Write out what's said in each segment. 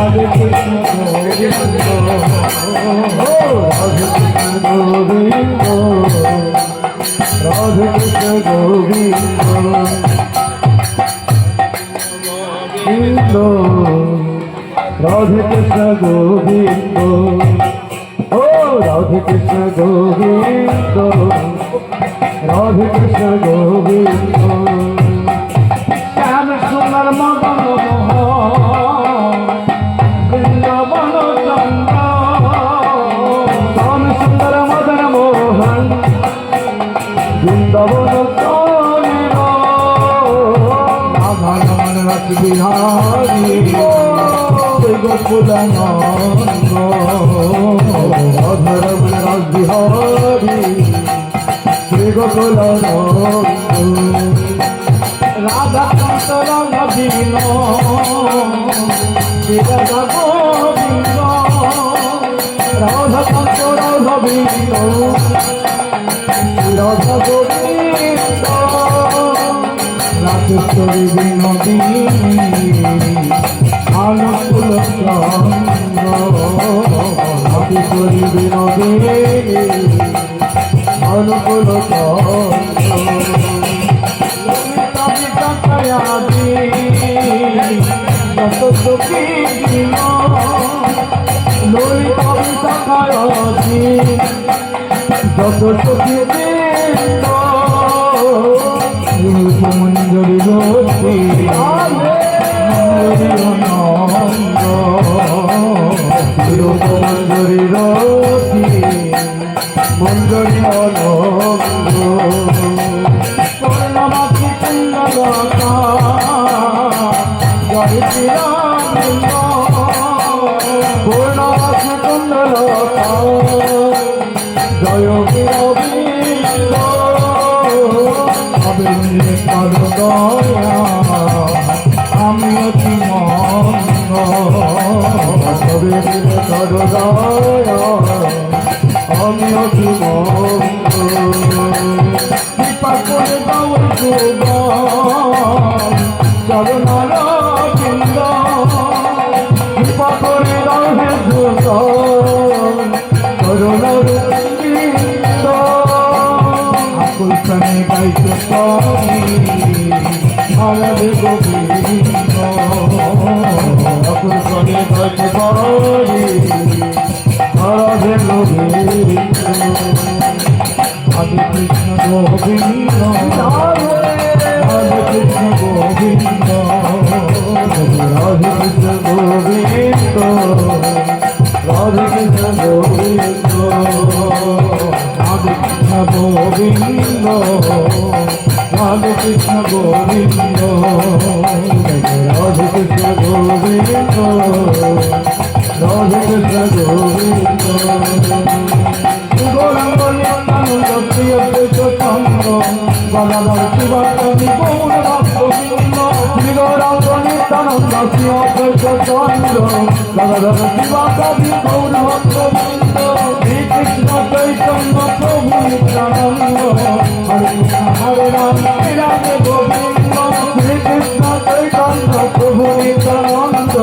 রাধে কৃষ্ণ গোবিন্দ রাধে কৃষ্ণ গোবিন্দ রাধে কৃষ্ণ গোবিন্দ রাধে কৃষ্ণ গোবিন্দ ও রাধে কৃষ্ণ গোবিন্দ রাধে কৃষ্ণ গোবিন্দ শ্যাম সুন্দর মদন বৃন্দাবন চন্দ্র শ্যাম সুন্দর মদন মোহন বৃন্দাবন চন্দ্র রাধা রমন রস বিহারী গোকুলানন্দ রাধা রমন রস বিহারী শ্রী গোকুলানন্দ রাধা কান্ত রাধা বিন রাধা গোবিন্দ রাধা কান্ত রাধা বিন রাধা গোবিন্দ রাজেশ্বরী বিনোদিনী আনকুল চন্দ্র রাজেশ্বরী বিনোদিনী আনকুল চন্দ্র যত সখী ললিতা বিশাখায়াদি যত সখী মঞ্জরি রতি মঞ্জরি রতি মঞ্জরি অনন্দ পূর্ণমাখি কুণ্ডলতা জয় শ্রীরাম পূর্ণমাখি কুণ্ডলতা জয় বীরবীন্দ আমি অতি মঙ্গ আমি অতি মঙ্গ কৃপা করে দাও চরণার বৃন্দ কৃপা করে দাও হে চরণার বৃন্দ আকুলসনে গাইতে পারি রাধে গোবিন্দ আকুলসনে গাইতে পারি রাধে গোবিন্দ রাধে কৃষ্ণ গোবিন্দ রাধে কৃষ্ণ গোবিন্দ রাধে কৃষ্ণ গোবিন্দ রাধে কৃষ্ণ গোবিন্দ রাধে কৃষ্ণ গোবিন্দ রাধে কৃষ্ণ গোবিন্দ রাধে কৃষ্ণ গোবিন্দ রাধে কৃষ্ণ গোবিন্দ গৌরাঙ্গ নিত্যানন্দ প্রিয় চন্দ্র বরাবর শিবাত্মী গৌর ভক্তবৃন্দ গৌরাঙ্গ নিত্যানন্দ প্রিয় চন্দ্র বরাবর শিবাত্মী গৌর ভক্তবৃন্দ শ্রীকৃষ্ণ চৈতন্য প্রভু নিত্যানন্দ হরে কৃষ্ণ হরে রাম রাধে গোবিন্দ শ্রীকৃষ্ণ চৈতন্য প্রভু নিত্যানন্দ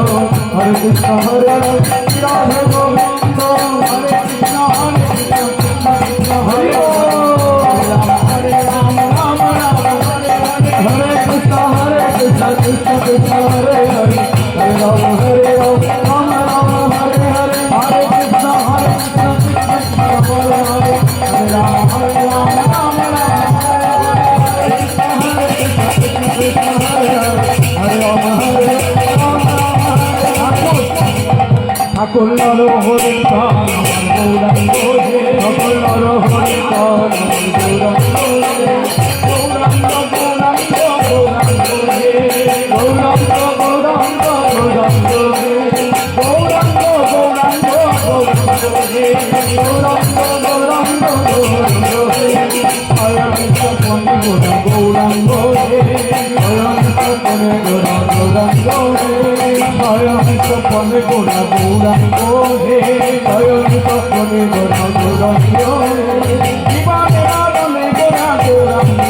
হরে কৃষ্ণ হরে রাম রাধে গোবিন্দ হরে কৃষ্ণ হরে হরে রাম রাম রাম হরে হরে হরে কৃষ্ণ কৃষ্ণ কৃষ্ণ হরে হরে হরে রাম রাম রাম হরে হরে হরে কৃষ্ণ কৃষ্ণ হরে হরে হরে রাম রাম রাম ঠাকুর হরি গৌরাঙ্গ ঠাকুর হরি গৌরাঙ্গ গৌরাঙ্গ গৌরাঙ্গ গৌরাঙ্গ গৌরাঙ্গ গৌরাঙ্গ গৌরাঙ্গ গৌরাঙ্গ গৌরাঙ্গ গৌরাঙ্গ গৌরাঙ্গ অয়মিত পনে গোরা গৌরাঙ্গ অয়মিত পনে গোরা গৌরাঙ্গ অয়মিত পনে গোরা গৌরাঙ্গ অয়মিত পনে গোরা গৌরাঙ্গ জীবনে মরণে গোরা গৌরাঙ্গ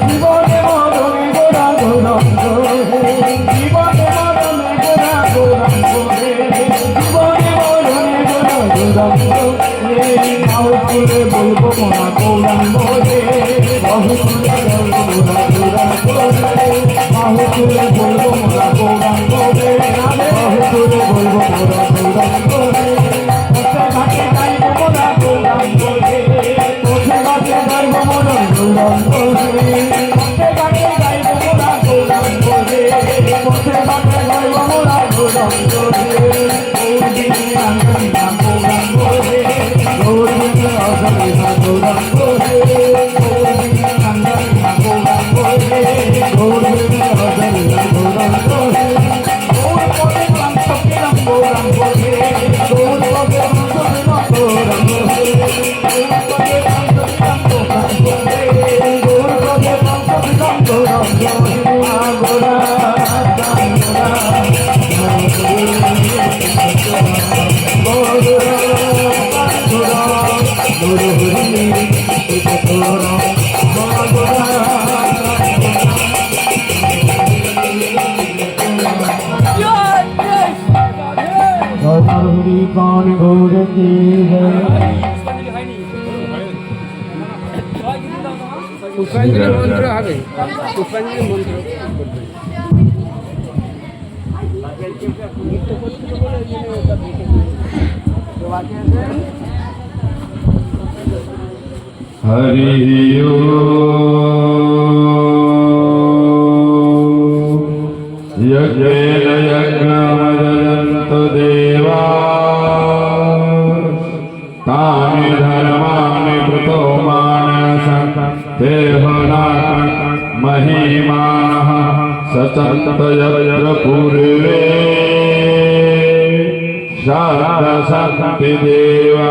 জীবনে মরণে গোরা গৌরাঙ্গ জীবনে মরণে গোরা গৌরাঙ্গ कौन घोर की है पुष्पांजलि मंत्र आगे पुष्पांजलि मंत्र हरि यज्ञेन यज्ञमदयन्त देवा तानि धर्माणि कृतो मानसं देहनाथ महिमानः सचन्त यत्र पूर्वे शारदसन्ति देवा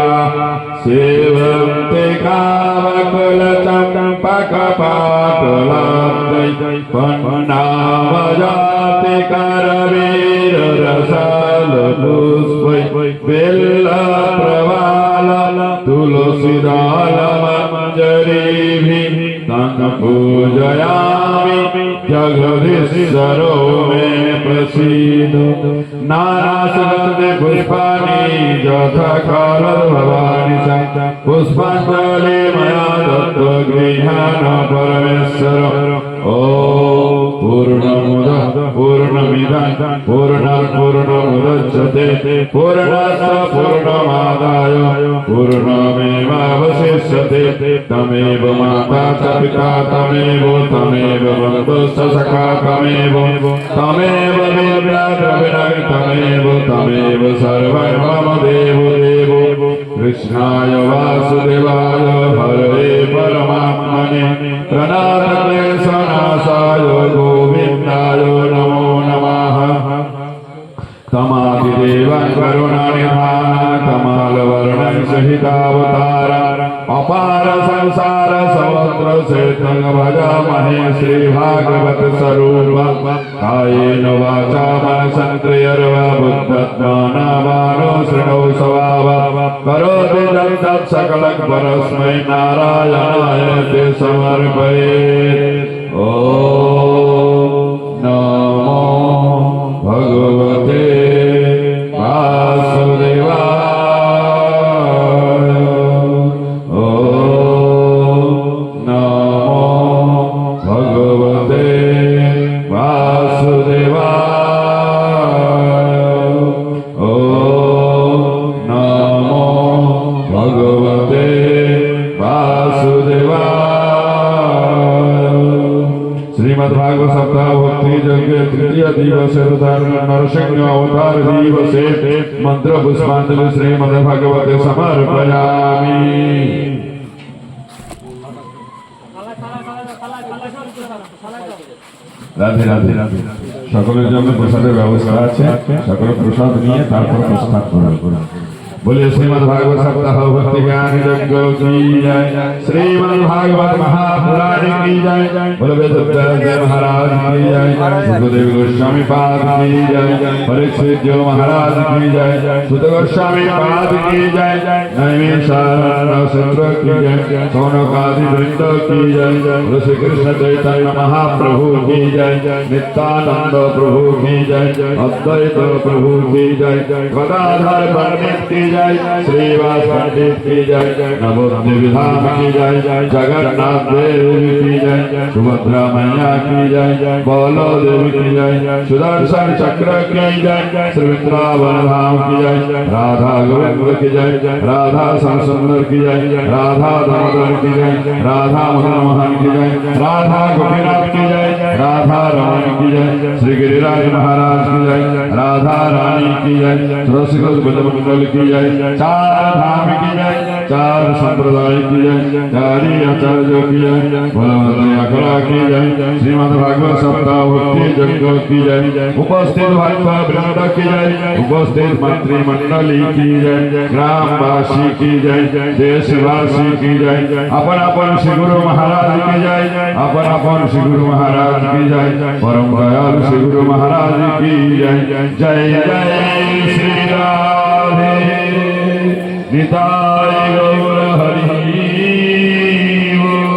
सेवन्ते कावकुलचम्पकपाटलाब्दै पन्नावजाति करवीररसालपुष्पै बेल्लप्रवाल तुलसीदालमञ्जरीभिः तं पूजयामि जगदीश्वरो मे प्रसीद नानासुगन्धि पुष्पाणि यथा कालभवानि च पुष्पाञ्जलि मया दत्तगृहाण परमेश्वर ॐ पूर्णमुदः पूर्णमिदं पूर्णात् पूर्णमुदच्यते पूर्णात् पूर्णमादाय पूर्णमेवावशिष्यते तमेव माता च पिता तमेव बन्धुश्च सखा तमेव विद्या द्रविणं तमेव सर्वं मम देवो कृष्णाय वासुदेवाय हरे परमात्मने प्रणतक्लेशनाशाय गोविन्दाय नमो नमः तमादिदेवं करुणानिधानं कमालवर्णं सहितावतारम् अपार संसार समुद्र सेतुं भजामहे श्रीभागवत स्वरूपं कायेन वाचा मनसेन्द्रियर्वा बुद्ध्यात्मना शृणु स्वभावं करोति यत् सकलं परस्मै नारायणाय ते समर्पयेत् ॐ नमो भगवते वासुदेवाय नरसिंह अवतार दिवसे मंत्र पुष्पांजलि श्रीमद्भगवते समर्पयामि। राधे राधे राधे सकलेर जन्य प्रसादेर व्यवस्था आछे सकल प्रसाद निये तारपर प्रसाद करा बोले श्रीमद् भागवत सप्ताह भक्ति ज्ञान यज्ञ की जय श्रीमद् भागवत महापुराण की जय बोले वेदव्यास महाराज की जय सुखदेव गोस्वामी पाद की जय परीक्षित जी महाराज की जय सुत गोस्वामी पाद की जय नैमिषारण्य की जय सौनकादि वृंद की जय श्री कृष्ण चैतन्य महाप्रभु की जय नित्यानंद प्रभु की जय अद्वैत प्रभु की जय गदाधर पंडित की जय श्रीवास पंडित की जय नवोदय विधान की जय जगन्नाथ देव की जय सुभद्रा मैया की जय बलदेव की जय सुदर्शन चक्र की जय श्रीवृंदावन धाम की जय राधा गोविंद की जय राधा श्यामसुंदर की जय राधा दामोदर की जय राधा मदन मोहन की जय राधा गोपीनाथ की जय राधा रमन की जय श्री गिरिराज महाराज की जय राधा रानी की जय रसिक मंडल की जय चार धाम की जय चार संप्रदाय की जय चारी आचार्य की जय बलवंतया कला की जय श्रीमद् भागवत सप्ताह भक्ति जग की जय उपस्थित भाजपा वृंद की जय उपस्थित मंत्री मंडली की जय ग्रामवासी की जय देशवासी की जय अपन अपन श्री गुरु महाराज की जय अपन अपन श्री गुरु महाराज की जय परम दयाल श्री गुरु महाराज की जय जय जय श्री राधे निताय गौर हरि बोल।